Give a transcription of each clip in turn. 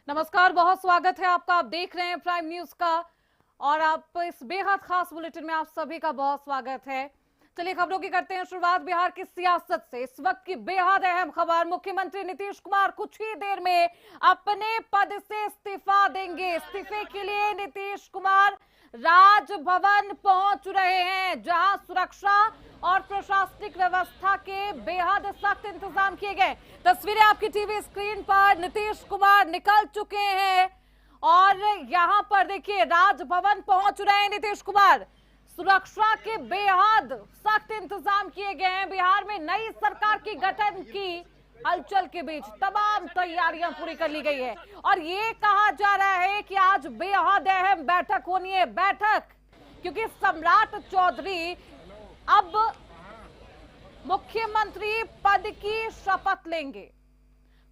नमस्कार, बहुत स्वागत है आपका। आप देख रहे हैं प्राइम न्यूज का और आप इस बेहद खास बुलेटिन में आप सभी का बहुत स्वागत है। चलिए खबरों की करते हैं शुरुआत बिहार की सियासत से। इस वक्त की बेहद अहम खबर, मुख्यमंत्री नीतीश कुमार कुछ ही देर में अपने पद से इस्तीफा देंगे। इस्तीफे के लिए नीतीश कुमार राजभवन पहुंच रहे हैं, जहां सुरक्षा और प्रशासनिक व्यवस्था के बेहद सख्त इंतजाम किए गए। तस्वीरें आपकी टीवी स्क्रीन पर, नीतीश कुमार निकल चुके हैं और यहां पर देखिए राजभवन पहुंच रहे हैं नीतीश कुमार। सुरक्षा के बेहद सख्त इंतजाम किए गए हैं। बिहार में नई सरकार की गठन की हलचल के बीच तमाम तैयारियां पूरी कर ली गई है और ये कहा जा रहा है कि आज बेहद अहम बैठक होनी है। बैठक क्योंकि सम्राट चौधरी अब मुख्यमंत्री पद की शपथ लेंगे।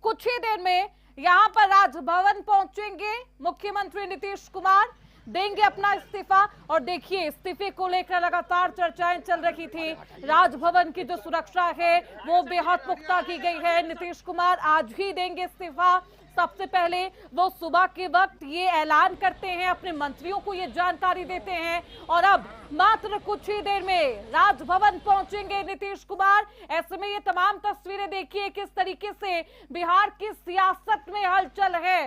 कुछ ही देर में यहां पर राजभवन पहुंचेंगे मुख्यमंत्री नीतीश कुमार, देंगे अपना इस्तीफा। और देखिए इस्तीफे को लेकर लगातार चर्चाएं चल रही थी। राजभवन की जो सुरक्षा है वो बेहद पुख्ता की गई है। नीतीश कुमार आज ही देंगे इस्तीफा। सबसे पहले वो सुबह के वक्त ये ऐलान करते हैं, अपने मंत्रियों को ये जानकारी देते हैं और अब मात्र कुछ ही देर में राजभवन पहुंचेंगे नीतीश कुमार। ऐसे में ये तमाम तस्वीरें देखिए किस तरीके से बिहार की सियासत में हलचल है,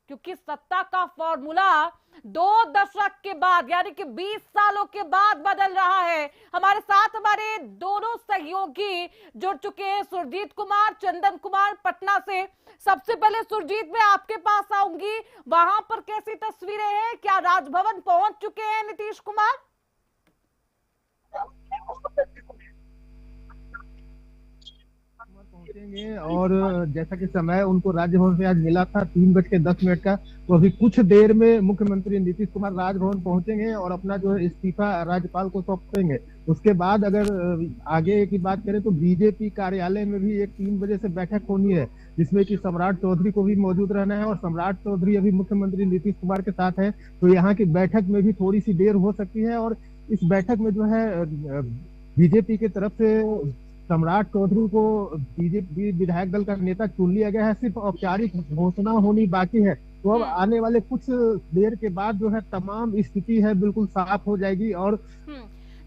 क्योंकि सत्ता का फॉर्मूला 2 दशक के बाद यानी कि 20 सालों के बाद बदल रहा है। हमारे साथ हमारे दोनों सहयोगी जुड़ चुके हैं, सुरजीत कुमार, चंदन कुमार पटना से। सबसे पहले सुरजीत, मैं आपके पास आऊंगी। वहां पर कैसी तस्वीरें हैं? क्या राजभवन पहुंच चुके हैं नीतीश कुमार? पहुंचेंगे और जैसा कि समय उनको राजभवन से आज मिला था 3:10 का, तो अभी कुछ देर में मुख्यमंत्री नीतीश कुमार राजभवन पहुंचेंगे और अपना जो है इस्तीफा राज्यपाल को सौंपेंगे। उसके बाद अगर आगे की बात करें तो बीजेपी कार्यालय में भी एक 3 बजे से बैठक होनी है, जिसमें कि सम्राट चौधरी को भी मौजूद रहना है और सम्राट चौधरी अभी मुख्यमंत्री नीतीश कुमार के साथ है, तो यहाँ की बैठक में भी थोड़ी सी देर हो सकती है। और इस बैठक में जो है बीजेपी की तरफ से सम्राट चौधरी को बीजेपी विधायक दल का नेता चुन लिया गया है। सिर्फ औपचारिक घोषणा होनी बाकी है। तो अब आने वाले कुछ देर के बाद जो है तमाम स्थिति है बिल्कुल साफ हो जाएगी। और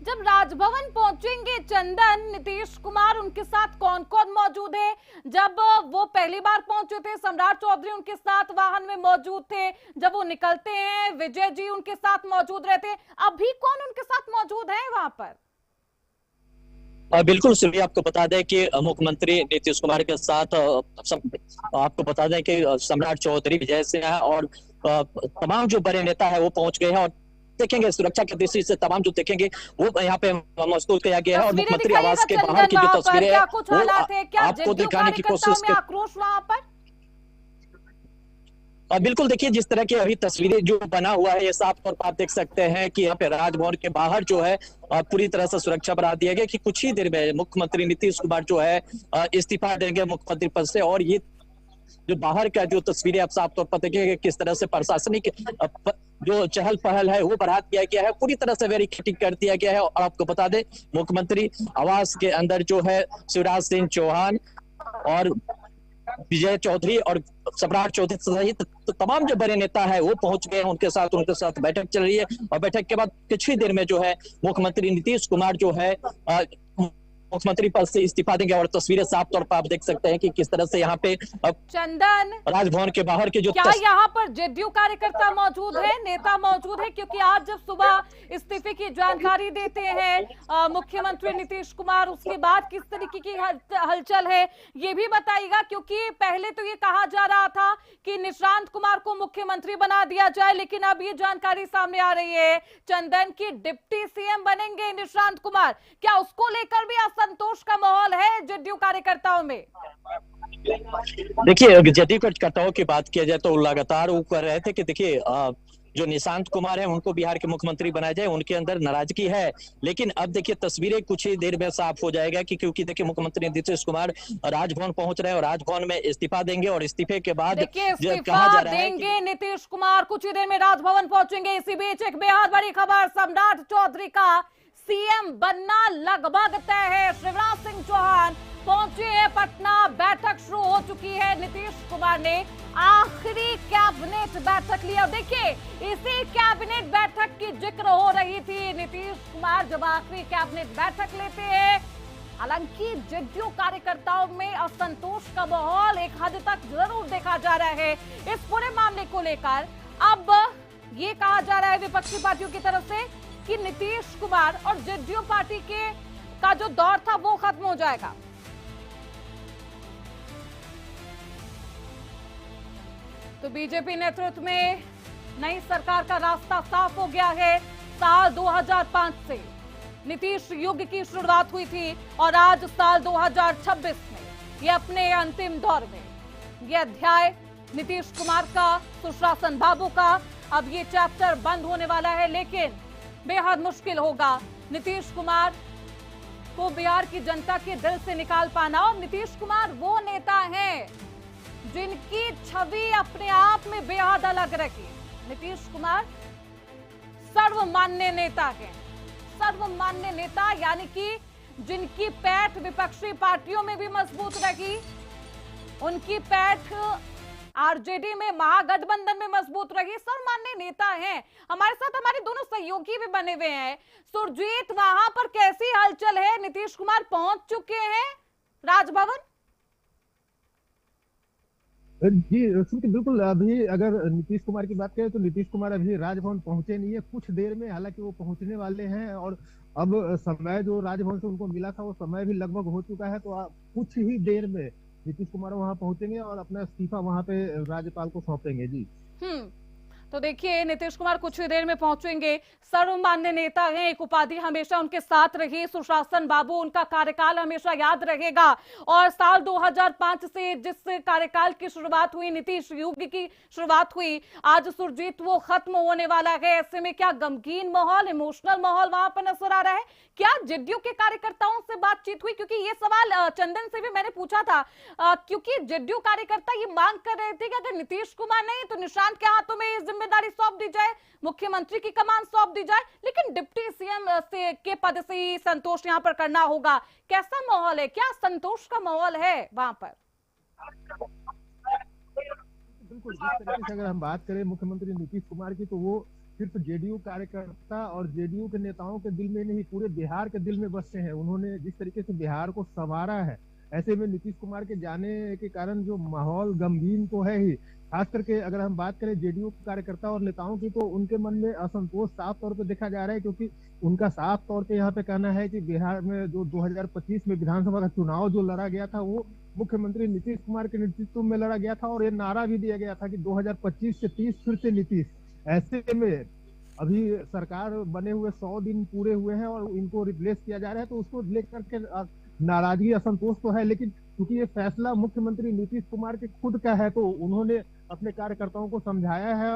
जब राजभवन पहुंचेंगे चंदन, नीतीश कुमार, उनके साथ कौन कौन मौजूद है? जब वो पहली बार पहुंचे थे सम्राट चौधरी उनके साथ वाहन में मौजूद थे, जब वो निकलते हैं विजय जी उनके साथ मौजूद रहते हैं, अभी कौन उनके साथ मौजूद है वहां पर? बिल्कुल सुनिए, आपको बता दें कि मुख्यमंत्री नीतीश कुमार के साथ आपको बता दें कि सम्राट चौधरी, विजय सिंह और तमाम जो बड़े नेता है वो पहुंच गए हैं और देखेंगे सुरक्षा की दृष्टि से तमाम जो देखेंगे वो यहाँ पे मजबूर किया गया है। और मुख्यमंत्री आवास के बाहर की जो तस्वीरें है वो आपको दिखाने की कोशिश की। आक्रोश वहां पर बिल्कुल देखिए, जिस तरह की अभी तस्वीरें जो बना हुआ है ये साफ तौर पर आप देख सकते हैं कि यहाँ पे राजभवन के बाहर जो है पूरी तरह से सुरक्षा बढ़ा दिया गया कि कुछ ही देर में मुख्यमंत्री नीतीश कुमार जो है इस्तीफा देंगे मुख्यमंत्री पद से। और ये जो बाहर का जो तस्वीरें आप साफ तौर पर देखेंगे किस तरह से प्रशासनिक जो चहल पहल है वो बढ़ा दिया गया है, पूरी तरह से वेरिफिकेटिंग कर दिया गया है। और आपको बता दें मुख्यमंत्री आवास के अंदर जो है शिवराज सिंह चौहान और विजय चौधरी और सम्राट चौधरी सहित तो तमाम जो बड़े नेता है वो पहुंच गए हैं। उनके साथ बैठक चल रही है और बैठक के बाद कुछ ही देर में जो है मुख्यमंत्री नीतीश कुमार जो है मुख्यमंत्री पद से इस्तीफा देंगे। और तस्वीरें साफ तौर पर आप देख सकते हैं कि किस तरह से यहाँ पे चंदन, राजभवन के बाहर के जो क्या यहाँ पर जेडीयू कार्यकर्ता मौजूद है, नेता मौजूद है? क्योंकि आज जब सुबह इस्तीफे की जानकारी देते हैं मुख्यमंत्री नीतीश कुमार, उसके बाद किस तरीके की हलचल है ये भी बताइएगा। क्योंकि पहले तो ये कहा जा रहा था कि निशांत कुमार को मुख्यमंत्री बना दिया जाए, लेकिन अब ये जानकारी सामने आ रही है चंदन की डिप्टी सीएम बनेंगे निशांत कुमार। क्या उसको लेकर भी संतोष का माहौल है जेडीयू कार्यकर्ताओं में? देखिए, जेडीयू कार्यकर्ताओं की बात किया जाए तो लगातार वो कर रहे थे कि देखिए जो निशांत कुमार है उनको बिहार के मुख्यमंत्री बनाया जाए, उनके अंदर नाराजगी है। लेकिन अब देखिए तस्वीरें कुछ ही देर में साफ हो जाएगा कि क्योंकि देखिए मुख्यमंत्री नीतीश कुमार राजभवन पहुंच रहे हैं और राजभवन में इस्तीफा देंगे और इस्तीफे के बाद कहा जा रहा है नीतीश कुमार कुछ ही देर में राजभवन पहुंचेंगे। इसी बीच एक बेहद बड़ी खबर, सम्राट चौधरी का सीएम बनना लगभग तय है। शिवराज सिंह चौहान पहुंचे हैं पटना, बैठक शुरू हो चुकी है। नीतीश कुमार ने आखिरी कैबिनेट बैठक ली। अब देखिए, इसी कैबिनेट बैठक की जिक्र हो रही थी। नीतीश कुमार जब आखिरी कैबिनेट बैठक लेते हैं, हालांकि जेडीयू कार्यकर्ताओं में असंतोष का माहौल एक हद तक जरूर देखा जा रहा है इस पूरे मामले को लेकर। अब ये कहा जा रहा है विपक्षी पार्टियों की तरफ से कि नीतीश कुमार और जेडीयू पार्टी का जो दौर था वो खत्म हो जाएगा। तो बीजेपी नेतृत्व में नई सरकार का रास्ता साफ हो गया है। साल 2005 से नीतीश युग की शुरुआत हुई थी और आज साल 2026 में ये अपने अंतिम दौर में ये अध्याय नीतीश कुमार का, सुशासन बाबू का, अब ये चैप्टर बंद होने वाला है। लेकिन बेहद मुश्किल होगा नीतीश कुमार को बिहार की जनता के दिल से निकाल पाना। और नीतीश कुमार वो नेता हैं जिनकी छवि अपने आप में बेहद अलग रखी। नीतीश कुमार सर्वमान्य नेता हैं, सर्वमान्य नेता, यानी कि जिनकी पैठ विपक्षी पार्टियों में भी मजबूत रही, उनकी पैठ आरजेडी में, महागठबंधन में मजबूत रही। सर्वमान्य नेता हैं। हमारे साथ हमारे दोनों सहयोगी भी बने हुए हैं। सुरजीत, वहां पर कैसी हलचल है? नीतीश कुमार पहुंच चुके हैं राजभवन? जी श्रुति, बिल्कुल। अभी अगर नीतीश कुमार की बात करें तो नीतीश कुमार अभी राजभवन पहुंचे नहीं है। कुछ देर में हालांकि वो पहुंचने वाले हैं और अब समय जो राजभवन से उनको मिला था वो समय भी लगभग हो चुका है। तो कुछ ही देर में नीतीश कुमार वहां पहुंचेंगे और अपना इस्तीफा वहां पे राज्यपाल को सौंपेंगे। जी तो देखिए, नीतीश कुमार कुछ ही देर में पहुंचेंगे। सर्वमान्य नेता हैं, एक उपाधि हमेशा उनके साथ रही, सुशासन बाबू, उनका कार्यकाल हमेशा याद रहेगा। और साल 2005 से जिस कार्यकाल की शुरुआत हुई, नीतीश युग की शुरुआत हुई, आज सुरजीत वो खत्म होने वाला है। ऐसे में क्या गमगीन माहौल, इमोशनल माहौल वहां पर नजर आ रहा है? क्या जेडीयू के कार्यकर्ताओं से बातचीत हुई? क्योंकि ये सवाल चंदन से भी मैंने पूछा था, क्योंकि जेडीयू कार्यकर्ता ये मांग कर रहे थे कि अगर नीतीश कुमार नहीं तो निशांत के हाथों में जिम्मेदारी सौंप दी जाए, मुख्यमंत्री की कमान सौंप दी जाए, लेकिन डिप्टी सीएम के पद से ही संतोष यहां पर करना होगा। कैसा माहौल है? क्या संतोष का माहौल है वहां पर? बिल्कुल, जिस तरीके से अगर हम बात करें मुख्यमंत्री नीतीश कुमार की, तो वो सिर्फ जेडीयू कार्यकर्ता और जेडीयू के नेताओं के दिल में नहीं, पूरे बिहार के दिल में बसते हैं। उन्होंने जिस तरीके से बिहार को संवारा है, ऐसे में नीतीश कुमार के जाने के कारण जो माहौल गमगीन तो है ही। खास करके अगर हम बात करें जेडीयू कार्यकर्ता और नेताओं की, तो उनके मन में असंतोष साफ तौर पे देखा जा रहा है, क्योंकि उनका साफ तौर पे यहाँ पे कहना है कि बिहार में जो 2025 में विधानसभा का चुनाव जो लड़ा गया था वो मुख्यमंत्री नीतीश कुमार के नेतृत्व में लड़ा गया था। और ये नारा भी दिया गया था कि 2025 से 30 फिर से नीतीश। ऐसे में अभी सरकार बने हुए 100 दिन पूरे हुए हैं और इनको रिप्लेस किया जा रहा है, तो उसको लेकर के नाराजगी, असंतोष तो है। लेकिन क्योंकि ये फैसला मुख्यमंत्री नीतीश कुमार के खुद का है, तो उन्होंने अपने कार्यकर्ताओं को समझाया है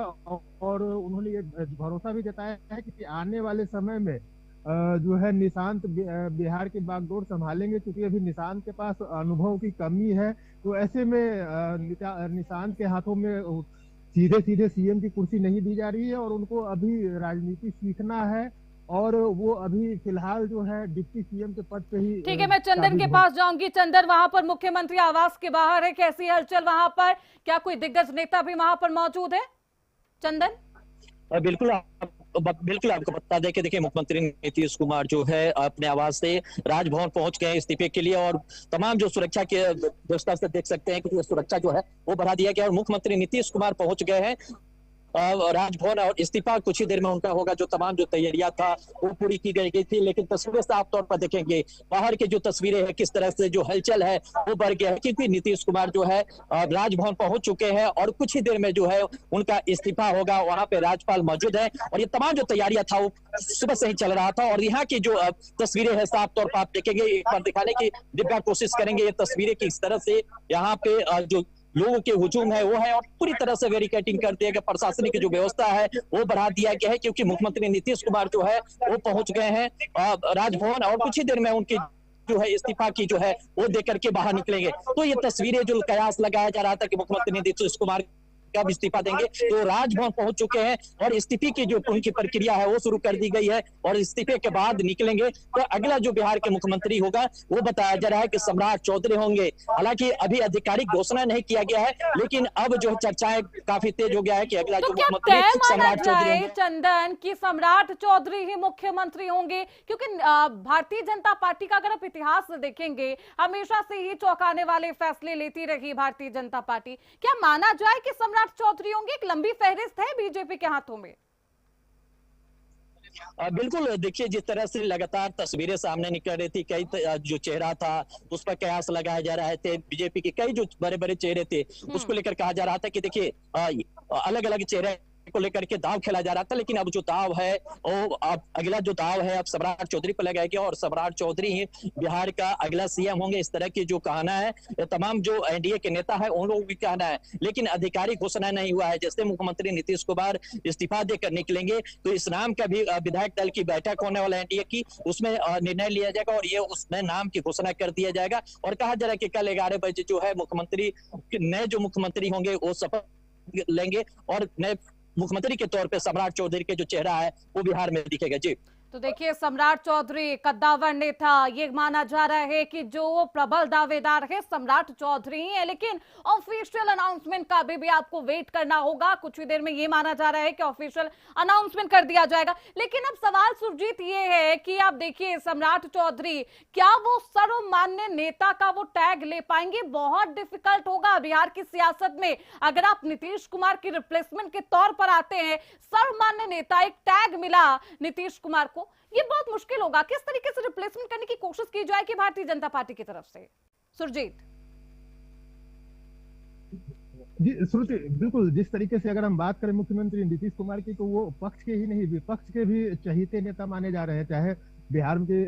और उन्होंने ये भरोसा भी जताया है कि आने वाले समय में जो है निशांत बिहार की बागडोर संभालेंगे, क्योंकि अभी निशांत के पास अनुभव की कमी है। तो ऐसे में निशांत के हाथों में सीधे सीधे सीएम की कुर्सी नहीं दी जा रही है और उनको अभी राजनीति सीखना है और वो अभी फिलहाल जो है डिप्टी सीएम के पद पे ही। ठीक है, मैं चंदन के पास जाऊंगी। चंदन, वहां पर मुख्यमंत्री आवास के बाहर है, कैसी हलचल वहां पर? क्या कोई दिग्गज नेता भी वहां पर मौजूद है? चंदन? बिल्कुल आपको बता दें कि देखिए, मुख्यमंत्री नीतीश कुमार जो है अपने आवास से राजभवन पहुंच गए इस्तीफे के लिए और तमाम जो सुरक्षा के व्यवस्था से देख सकते हैं कि सुरक्षा जो है वो बढ़ा दिया गया और मुख्यमंत्री नीतीश कुमार पहुंच गए हैं राजभवन और इस्तीफा कुछ ही देर में उनका होगा। जो तमाम जो तैयारियां था वो पूरी की गई थी, लेकिन तस्वीरें साफ तौर पर देखेंगे, बाहर की जो तस्वीरें हैं किस तरह से जो हलचल है वो बढ़ गया है, क्योंकि नीतीश कुमार जो है राजभवन पहुंच चुके हैं और कुछ ही देर में जो है उनका इस्तीफा होगा। वहां पे राज्यपाल मौजूद है और ये तमाम जो तैयारियां था वो सुबह से ही चल रहा था। और यहाँ की जो तस्वीरें है साफ तौर पर आप देखेंगे, एक बार दिखाने की दिव्या कोशिश करेंगे ये तस्वीरें किस तरह से यहाँ पे जो लोगों के हुजूम है वो है और पूरी तरह से बैरिकेडिंग कर दिया गया। प्रशासनिक की जो व्यवस्था है वो बढ़ा दिया गया है, क्योंकि मुख्यमंत्री नीतीश कुमार जो है वो पहुंच गए हैं राजभवन और कुछ ही देर में उनकी जो है इस्तीफा की जो है वो देकर के बाहर निकलेंगे। तो ये तस्वीरें जो कयास लगाया जा रहा था कि मुख्यमंत्री नीतीश कुमार कब इस्तीफा देंगे। तो राजभवन पहुंच चुके हैं और इस्तीफे की जो उनकी प्रक्रिया है वो शुरू कर दी गई है और इस्तीफे के बाद निकलेंगे। तो अगला जो बिहार के मुख्यमंत्री होगा वो बताया जा रहा है कि सम्राट चौधरी होंगे। हालांकि अभी आधिकारिक घोषणा नहीं किया गया है, लेकिन अब जो चर्चाएं काफी तेज हो गया है कि अगला जो मुख्यमंत्री सम्राट चौधरी होंगे। चंदन की सम्राट चौधरी ही मुख्यमंत्री होंगे, क्योंकि भारतीय जनता पार्टी का अगर आप इतिहास देखेंगे हमेशा से ही चौंकाने वाले फैसले लेती रही भारतीय जनता पार्टी। क्या माना जाए कि सम्राट चौधरी होंगे? एक लंबी फहरिस्त है बीजेपी के हाथों में। बिल्कुल, देखिए जिस तरह से लगातार तस्वीरें सामने निकल रही थी, कई जो चेहरा था उस पर कयास लगाए जा रहे थे, बीजेपी के कई जो बड़े बड़े चेहरे थे उसको लेकर कहा जा रहा था कि देखिए अलग अलग चेहरे को लेकर के दाव खेला जा रहा था, लेकिन अब जो दाव है वो अब अगला जो दाव है अब सम्राट चौधरी पर लगाया गया और सम्राट चौधरी ही बिहार का अगला सीएम होंगे। इस तरह की जो कहना है तमाम जो एनडीए के नेता है उन लोगों की कहना है, लेकिन आधिकारिक घोषणा नहीं हुआ है। जैसे मुख्यमंत्री नीतीश कुमार इस्तीफा देकर निकलेंगे तो इस नाम का भी विधायक दल की बैठक होने वाला एनडीए की, उसमें निर्णय लिया जाएगा और ये उसमें नाम की घोषणा कर दिया जाएगा। और कहा जा रहा है कि कल 11 बजे जो है मुख्यमंत्री नए जो मुख्यमंत्री होंगे वो शपथ लेंगे और नए मुख्यमंत्री के तौर पे सम्राट चौधरी के जो चेहरा है वो बिहार में दिखेगा। जी तो देखिए, सम्राट चौधरी कद्दावर नेता, ये माना जा रहा है कि जो प्रबल दावेदार है सम्राट चौधरी ही है, लेकिन ऑफिशियल अनाउंसमेंट का भी आपको वेट करना होगा। कुछ ही देर में ये माना जा रहा है कि ऑफिशियल अनाउंसमेंट कर दिया जाएगा। लेकिन अब सवाल सुरजीत ये है कि आप देखिए सम्राट चौधरी क्या वो सर्वमान्य नेता का वो टैग ले पाएंगे? बहुत डिफिकल्ट होगा बिहार की सियासत में। अगर आप नीतीश कुमार की रिप्लेसमेंट के तौर पर आते हैं, सर्वमान्य नेता, एक टैग मिला नीतीश कुमार को, ये बहुत मुश्किल होगा। किस तरीके से रिप्लेसमेंट करने की कोशिश की जाए कि भारतीय जनता पार्टी की तरफ से? सुरजीत जी श्रुति, बिल्कुल जिस तरीके से अगर हम बात करें मुख्यमंत्री नीतीश कुमार की, तो वो पक्ष के ही नहीं विपक्ष के भी चहीते नेता माने जा रहे हैं। चाहे बिहार की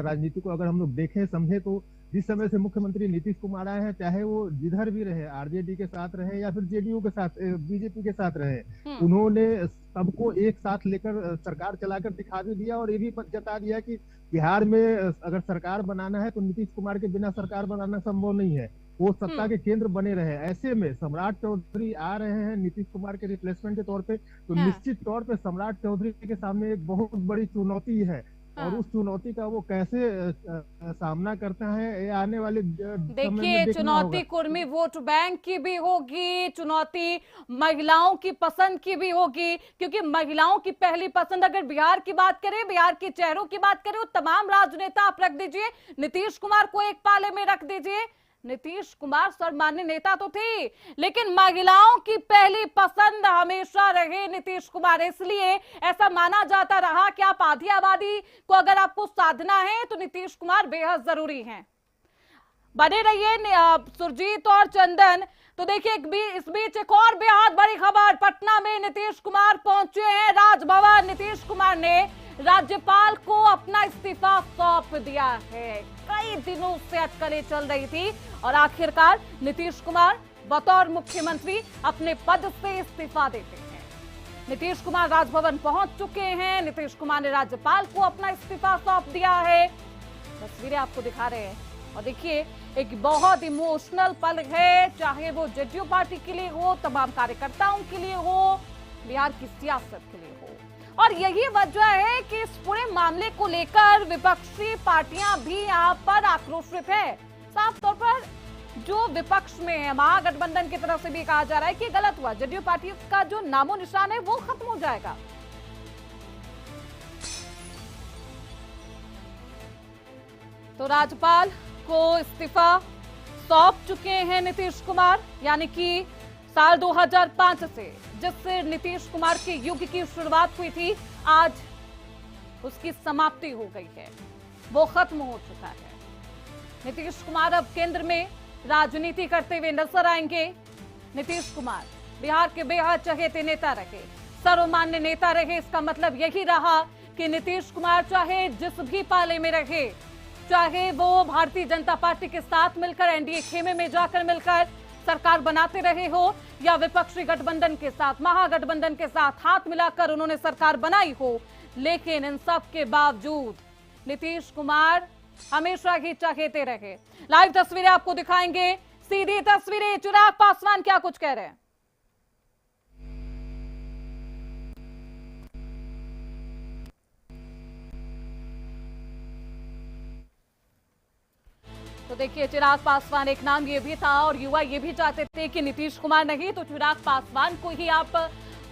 राजनीति को अगर हम लोग देखें समझे तो जिस समय से मुख्यमंत्री नीतीश कुमार आए हैं, चाहे वो जिधर भी रहे, आरजेडी के साथ रहे या फिर जेडीयू के साथ, बीजेपी के साथ रहे, उन्होंने सबको एक साथ लेकर सरकार चलाकर दिखा भी दिया और ये भी जता दिया कि बिहार में अगर सरकार बनाना है तो नीतीश कुमार के बिना सरकार बनाना संभव नहीं है, वो सत्ता के केंद्र बने रहे। ऐसे में सम्राट चौधरी आ रहे हैं नीतीश कुमार के रिप्लेसमेंट के तौर पे, तो निश्चित तौर पे सम्राट चौधरी के सामने एक बहुत बड़ी चुनौती है और उस चुनौती का वो कैसे सामना करता है ये आने वाले देखिए, चुनौती कुर्मी वोट बैंक की भी होगी, चुनौती महिलाओं की पसंद की भी होगी, क्योंकि महिलाओं की पहली पसंद अगर बिहार की बात करें, बिहार के चेहरों की बात करें, तमाम राजनेता आप रख दीजिए, नीतीश कुमार को एक पाले में रख दीजिए। नीतीश कुमार सर्वमान्य नेता तो थे, लेकिन महिलाओं की पहली पसंद हमेशा रहे नीतीश कुमार। इसलिए ऐसा माना जाता रहा कि आप आधी आबादी को अगर आपको साधना है तो नीतीश कुमार बेहद जरूरी हैं। बने रहिए सुरजीत और चंदन। तो देखिए इस बीच एक और बेहद बड़ी खबर, पटना में नीतीश कुमार पहुंचे हैं राजभवन। नीतीश कुमार ने राज्यपाल को अपना इस्तीफा सौंप दिया है। कई दिनों से अटकलें चल रही थी और आखिरकार नीतीश कुमार बतौर मुख्यमंत्री अपने पद से इस्तीफा देते हैं। नीतीश कुमार राजभवन पहुंच चुके हैं। नीतीश कुमार ने राज्यपाल को अपना इस्तीफा सौंप दिया है। तस्वीरें आपको दिखा रहे हैं और देखिए एक बहुत इमोशनल पल है, चाहे वो जेडीयू पार्टी के लिए हो, तमाम कार्यकर्ताओं के लिए हो, बिहार की सियासत के लिए हो। और यही वजह है कि इस पूरे मामले को लेकर विपक्षी पार्टियां भी यहां पर आक्रोशित है। साफ तौर पर जो विपक्ष में है, महागठबंधन की तरफ से भी कहा जा रहा है कि गलत हुआ, जेडीयू पार्टी का जो नामो निशान है वो खत्म हो जाएगा। तो राज्यपाल को इस्तीफा सौंप चुके हैं नीतीश कुमार, यानी कि साल 2005 से जिससे नीतीश कुमार के युग की शुरुआत हुई थी, आज उसकी समाप्ति हो गई है, वो खत्म हो चुका है। नीतीश कुमार अब केंद्र में राजनीति करते हुए नजर आएंगे। नीतीश कुमार बिहार के बेहद चहेते नेता रहे, सर्वमान्य नेता रहे। इसका मतलब यही रहा कि नीतीश कुमार चाहे जिस भी पाले में रहे, चाहे वो भारतीय जनता पार्टी के साथ मिलकर एनडीए खेमे में जाकर मिलकर सरकार बनाते रहे हो या विपक्षी गठबंधन के साथ, महागठबंधन के साथ हाथ मिलाकर उन्होंने सरकार बनाई हो, लेकिन इन सब के बावजूद नीतीश कुमार हमेशा ही चहेते रहे। लाइव तस्वीरें आपको दिखाएंगे, सीधी तस्वीरें। चिराग पासवान क्या कुछ कह रहे हैं? देखिए चिराग पासवान एक नाम ये भी था और युवा ये भी चाहते थे कि नीतीश कुमार नहीं तो चिराग पासवान को ही आप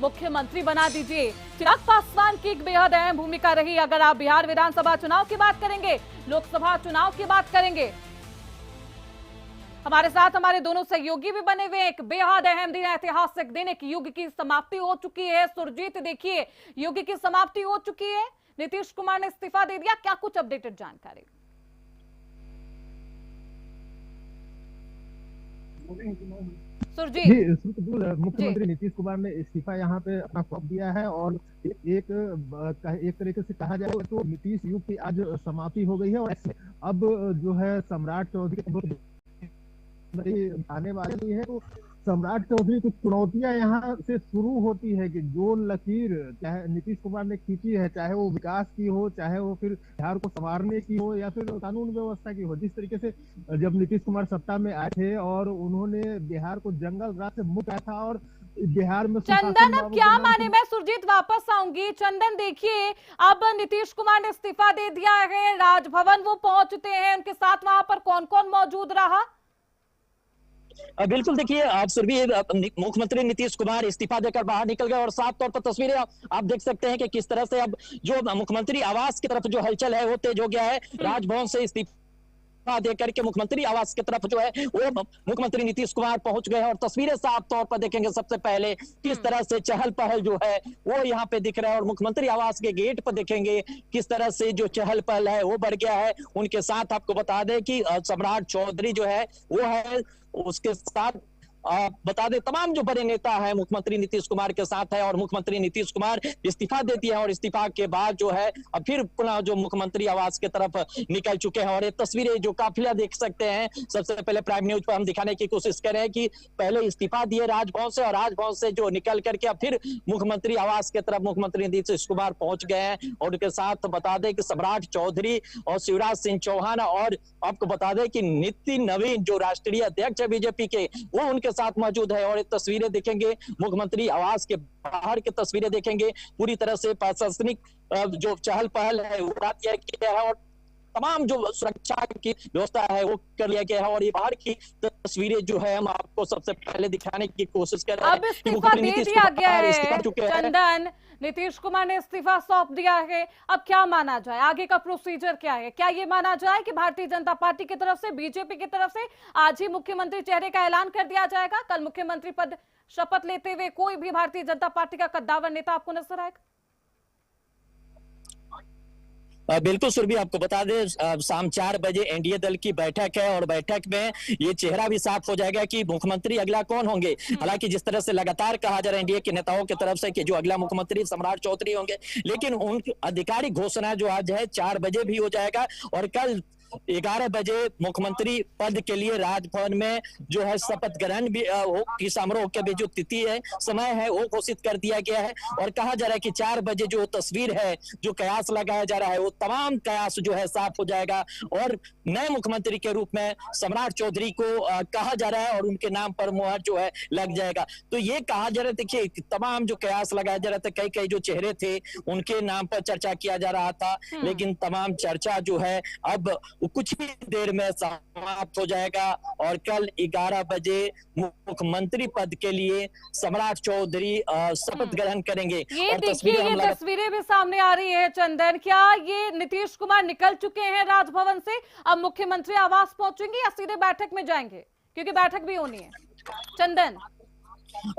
मुख्यमंत्री बना दीजिए। चिराग पासवान की एक बेहद अहम भूमिका रही। अगर आप बिहार विधानसभा चुनाव की बात करेंगे, लोकसभा चुनाव की बात करेंगे, हमारे साथ हमारे दोनों सहयोगी भी बने हुए। एक बेहद अहम दिन, ऐतिहासिक दिन, एक युग की समाप्ति हो चुकी है। सुरजीत देखिए, युग की समाप्ति हो चुकी है, नीतीश कुमार ने इस्तीफा दे दिया। क्या कुछ अपडेटेड जानकारी? सुरजीत जी, मुख्यमंत्री नीतीश कुमार ने इस्तीफा यहाँ पे अपना सौंप दिया है और एक तरीके से कहा जाए तो नीतीश युग की आज समाप्ति हो गई है। और अब जो है सम्राट चौधरी आने वाली है, तो सम्राट चौधरी की चुनौतियां यहाँ से शुरू होती है कि जो लकीर चाहे नीतीश कुमार ने खींची है, चाहे वो विकास की हो, चाहे वो फिर बिहार को संवारने की हो या फिर कानून व्यवस्था की हो। जिस तरीके से जब नीतीश कुमार सत्ता में आए थे और उन्होंने बिहार को जंगल राज से मुक्त किया था और बिहार में चंदन, अब क्या माने? मैं सुरजीत वापस आऊंगी। चंदन देखिए, अब नीतीश कुमार ने इस्तीफा दे दिया है, राजभवन वो पहुंचते हैं, उनके साथ वहां पर कौन कौन मौजूद रहा? बिल्कुल, देखिए आप सुरभि, मुख्यमंत्री नीतीश कुमार इस्तीफा देकर बाहर निकल गए और साफ तौर पर तस्वीरें आप देख सकते हैं कि किस तरह से अब जो मुख्यमंत्री आवास की तरफ जो हलचल है वो तेज हो गया है। राजभवन से इस्तीफा देकर के मुख्यमंत्री आवास की तरफ जो है वो मुख्यमंत्री नीतीश कुमार पहुंच गए हैं और तस्वीरें साफ तौर पर देखेंगे सबसे पहले किस तरह से चहल पहल जो है वो यहाँ पे दिख रहा है। और मुख्यमंत्री आवास के गेट पर देखेंगे किस तरह से जो चहल पहल है वो बढ़ गया है। उनके साथ आपको बता दें कि सम्राट चौधरी जो है वो है, उसके साथ बता दें तमाम जो बड़े नेता है मुख्यमंत्री नीतीश कुमार के साथ है। और मुख्यमंत्री नीतीश कुमार इस्तीफा देती है और इस्तीफा के बाद जो है अब फिर पुनः जो मुख्यमंत्री आवास की तरफ निकल चुके हैं। और ये तस्वीरें जो काफिला देख सकते हैं, सबसे पहले प्राइम न्यूज पर हम दिखाने की कोशिश कर रहे हैं कि पहले इस्तीफा दिए राजभवन से और राजभवन से जो निकल करके अब फिर मुख्यमंत्री आवास की तरफ मुख्यमंत्री नीतीश कुमार पहुंच गए हैं। और उनके साथ बता दें कि सम्राट चौधरी और शिवराज सिंह चौहान और आपको बता दें कि नितिन नवीन जो राष्ट्रीय अध्यक्ष है बीजेपी के, वो उनके साथ मौजूद है। और ये तस्वीरें देखेंगे मुख्यमंत्री आवास के बाहर की तस्वीरें देखेंगे, पूरी तरह से प्रशासनिक जो चहल पहल है वो किया गया है और तमाम जो सुरक्षा की व्यवस्था है वो कर लिया गया है। और ये बाहर की तस्वीरें जो है हम आपको सबसे पहले दिखाने की कोशिश कर रहे हैं। अब इस्तीफा दे दिया गया है चंदन, नीतीश कुमार ने इस्तीफा सौंप दिया है। अब क्या माना जाए, आगे का प्रोसीजर क्या है? क्या ये माना जाए कि भारतीय जनता पार्टी की तरफ से, बीजेपी की तरफ से आज ही मुख्यमंत्री चेहरे का ऐलान कर दिया जाएगा? कल मुख्यमंत्री पद शपथ लेते हुए कोई भी भारतीय जनता पार्टी का कद्दावर नेता आपको नजर आएगा? बिल्कुल सुरभि, आपको बता दें शाम 4 बजे एनडीए दल की बैठक है और बैठक में ये चेहरा भी साफ हो जाएगा कि मुख्यमंत्री अगला कौन होंगे। हालांकि जिस तरह से लगातार कहा जा रहा है एनडीए के नेताओं की तरफ से कि जो अगला मुख्यमंत्री सम्राट चौधरी होंगे, लेकिन उनकी आधिकारिक घोषणा जो आज है 4 बजे भी हो जाएगा। और कल 11 बजे मुख्यमंत्री पद के लिए राजभवन में जो है शपथ ग्रहण भी की समारोह के भी जो तिथि है, समय है वो घोषित कर दिया गया है। और कहा जा रहा है कि 4 बजे जो तस्वीर है, जो कयास लगाया जा रहा है, वो तमाम कयास जो है साफ हो जाएगा और नए मुख्यमंत्री के रूप में सम्राट चौधरी को कहा जा रहा है और उनके नाम पर मुहर जो है लग जाएगा। तो ये कहा जा रहा है, देखिए तमाम जो कयास लगाया जा रहा था, कई कई जो चेहरे थे उनके नाम पर चर्चा किया जा रहा था, लेकिन तमाम चर्चा जो है अब कुछ ही देर में समाप्त हो जाएगा और कल 11 बजे मुख्यमंत्री पद के लिए सम्राट चौधरी शपथ ग्रहण करेंगे। ये देखिए, ये तस्वीरें भी सामने आ रही है चंदन। क्या ये नीतीश कुमार निकल चुके हैं राजभवन से, अब मुख्यमंत्री आवास पहुंचेंगे या सीधे बैठक में जाएंगे? क्योंकि बैठक भी होनी है चंदन।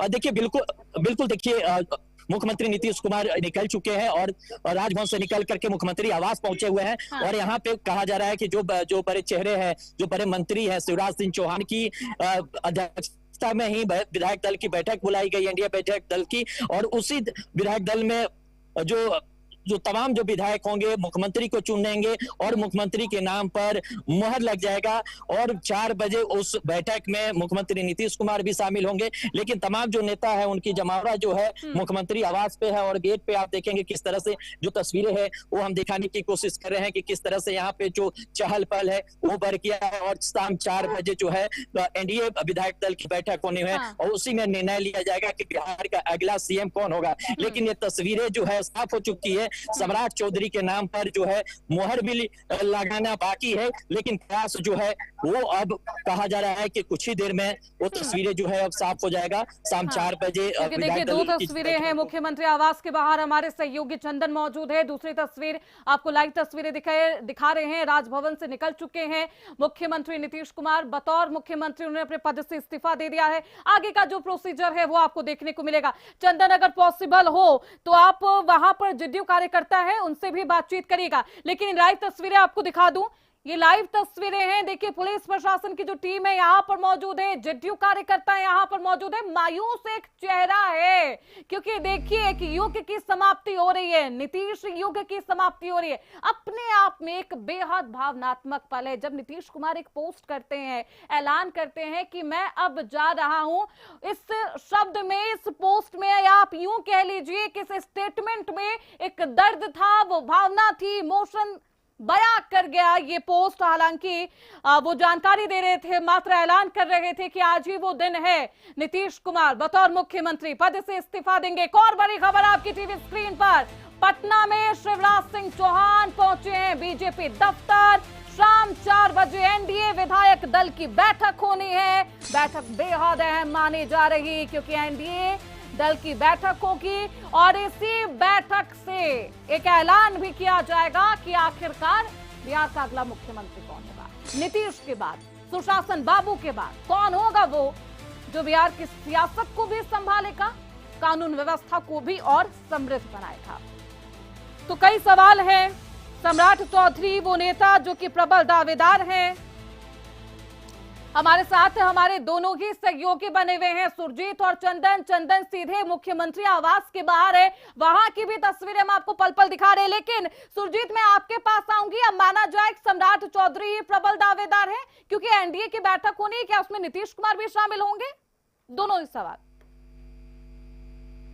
देखिए बिल्कुल देखिए, मुख्यमंत्री नीतीश कुमार निकल चुके हैं और राजभवन से निकल करके मुख्यमंत्री आवास पहुंचे हुए हैं। और यहाँ पे कहा जा रहा है कि जो बड़े चेहरे हैं, जो बड़े मंत्री हैं, शिवराज सिंह चौहान की अध्यक्षता में ही विधायक दल की बैठक बुलाई गई, एनडीए बैठक दल की। और उसी विधायक दल में जो तमाम जो विधायक होंगे मुख्यमंत्री को चुनेंगे और मुख्यमंत्री के नाम पर मुहर लग जाएगा। और 4 बजे उस बैठक में मुख्यमंत्री नीतीश कुमार भी शामिल होंगे, लेकिन तमाम जो नेता है उनकी जमावड़ा जो है मुख्यमंत्री आवास पे है। और गेट पे आप देखेंगे किस तरह से जो तस्वीरें हैं वो हम दिखाने की कोशिश कर रहे हैं कि किस तरह से यहाँ पे जो चहल पहल है वो बढ़ गया है। और शाम 4 बजे जो है एनडीए विधायक दल की बैठक होनी है और उसी में निर्णय लिया जाएगा कि बिहार का अगला सीएम कौन होगा। लेकिन ये तस्वीरें जो है साफ हो चुकी है सम्राट चौधरी के नाम पर जो है मुहर भी लगाना बाकी है, लेकिन प्रयास जो है वो अब कहा जा रहा है कि कुछ ही देर में वो तस्वीरें जो है अब साफ हो जाएगा। शाम 4 बजे देखिए, दो तस्वीरें हैं मुख्यमंत्री आवास के बाहर, हमारे सहयोगी चंदन मौजूद है। दूसरी तस्वीर आपको लाइव तस्वीरें दिखा रहे हैं, राजभवन से निकल चुके हैं मुख्यमंत्री नीतीश कुमार। बतौर मुख्यमंत्री उन्होंने अपने पद से इस्तीफा दे दिया है। आगे का जो प्रोसीजर है वो आपको देखने को मिलेगा। चंदन, अगर पॉसिबल हो तो आप वहां पर जेडीयू कार्यकर्ता है उनसे भी बातचीत करिएगा, लेकिन लाइव तस्वीरें आपको दिखा दूं। ये लाइव तस्वीरें हैं, देखिए पुलिस प्रशासन की जो टीम है यहां पर मौजूद है, जेडीयू कार्यकर्ता यहां पर मौजूद है। मायूस एक चेहरा है, क्योंकि देखिए कि युग की समाप्ति हो रही है, नीतीश युग की समाप्ति हो रही है। अपने आप में एक बेहद भावनात्मक पल है जब नीतीश कुमार एक पोस्ट करते हैं, ऐलान करते हैं कि मैं अब जा रहा हूं। इस शब्द में, इस पोस्ट में, या आप यूं कह लीजिए कि इस स्टेटमेंट में एक दर्द था, वो भावना थी, इमोशन बयां कर गया ये पोस्ट। हालांकि वो जानकारी दे रहे थे, मात्र ऐलान कर रहे थे कि आज ही वो दिन है, नीतीश कुमार बतौर मुख्यमंत्री पद से इस्तीफा देंगे। एक और बड़ी खबर आपकी टीवी स्क्रीन पर, पटना में शिवराज सिंह चौहान पहुंचे हैं बीजेपी दफ्तर। शाम 4 बजे एनडीए विधायक दल की बैठक होनी है। बैठक बेहद अहम मानी जा रही, क्योंकि एनडीए दल की बैठक होगी और इसी बैठक से एक ऐलान भी किया जाएगा कि आखिरकार बिहार का अगला मुख्यमंत्री कौन होगा। नीतीश के बाद, सुशासन बाबू के बाद कौन होगा वो जो बिहार की सियासत को भी संभालेगा, कानून व्यवस्था को भी और समृद्ध बनाएगा। तो कई सवाल हैं। सम्राट चौधरी वो नेता जो कि प्रबल दावेदार हैं, हमारे साथ हमारे दोनों ही सहयोगी बने हुए हैं, सुरजीत और चंदन। चंदन सीधे मुख्यमंत्री आवास के बाहर है, वहां की भी तस्वीरें हम आपको पल पल दिखा रहे हैं। लेकिन सुरजीत, मैं आपके पास आऊंगी। अब माना जाए सम्राट चौधरी प्रबल दावेदार है क्योंकि एनडीए की बैठक होनी है, क्या उसमें नीतीश कुमार भी शामिल होंगे? दोनों ही सवाल।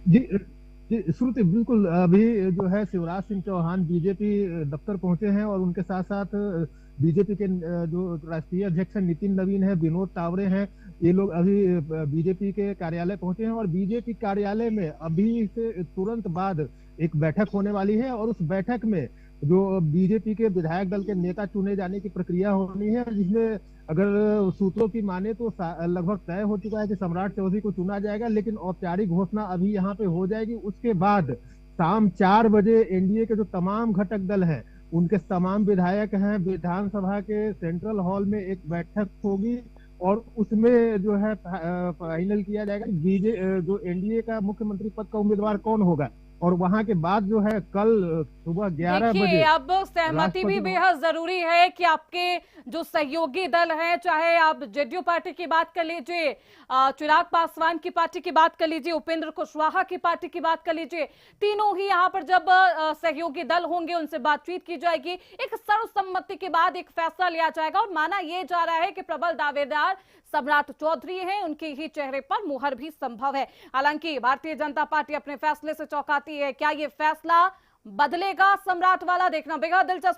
जी श्रुति, बिल्कुल। अभी जो है शिवराज सिंह चौहान बीजेपी दफ्तर पहुंचे हैं और उनके साथ साथ बीजेपी के जो राष्ट्रीय अध्यक्ष नितिन नवीन है, विनोद तावरे हैं, ये लोग अभी बीजेपी के कार्यालय पहुंचे हैं। और बीजेपी कार्यालय में अभी से तुरंत बाद एक बैठक होने वाली है और उस बैठक में जो बीजेपी के विधायक दल के नेता चुने जाने की प्रक्रिया होनी है, जिसमें अगर सूत्रों की माने तो लगभग तय हो चुका है कि सम्राट चौधरी को चुना जाएगा, लेकिन औपचारिक घोषणा अभी यहाँ पे हो जाएगी। उसके बाद शाम 4 बजे एनडीए के जो तमाम घटक दल हैं, उनके तमाम विधायक हैं, विधानसभा के सेंट्रल हॉल में एक बैठक होगी और उसमें जो है फाइनल किया जाएगा जो एनडीए का मुख्यमंत्री पद का उम्मीदवार कौन होगा। और वहां के बाद जो है कल सुबह 11 बजे अब सहमति भी बेहद जरूरी है कि आपके जो सहयोगी दल हैं, चाहे आप जेडीयू पार्टी की बात कर लीजिए, चिराग पासवान की पार्टी की बात कर लीजिए, उपेंद्र कुशवाहा की पार्टी की बात कर लीजिए, तीनों ही यहाँ पर जब सहयोगी दल होंगे उनसे बातचीत की जाएगी। एक सर्वसम्मति के बाद एक फैसला लिया जाएगा और माना यह जा रहा है कि प्रबल दावेदार सम्राट चौधरी हैं, उनके ही चेहरे पर मुहर भी संभव है। हालांकि भारतीय जनता पार्टी अपने फैसले से चौंकाती है, क्या ये फैसला बदलेगा सम्राट वाला, देखना बेहद दिलचस्प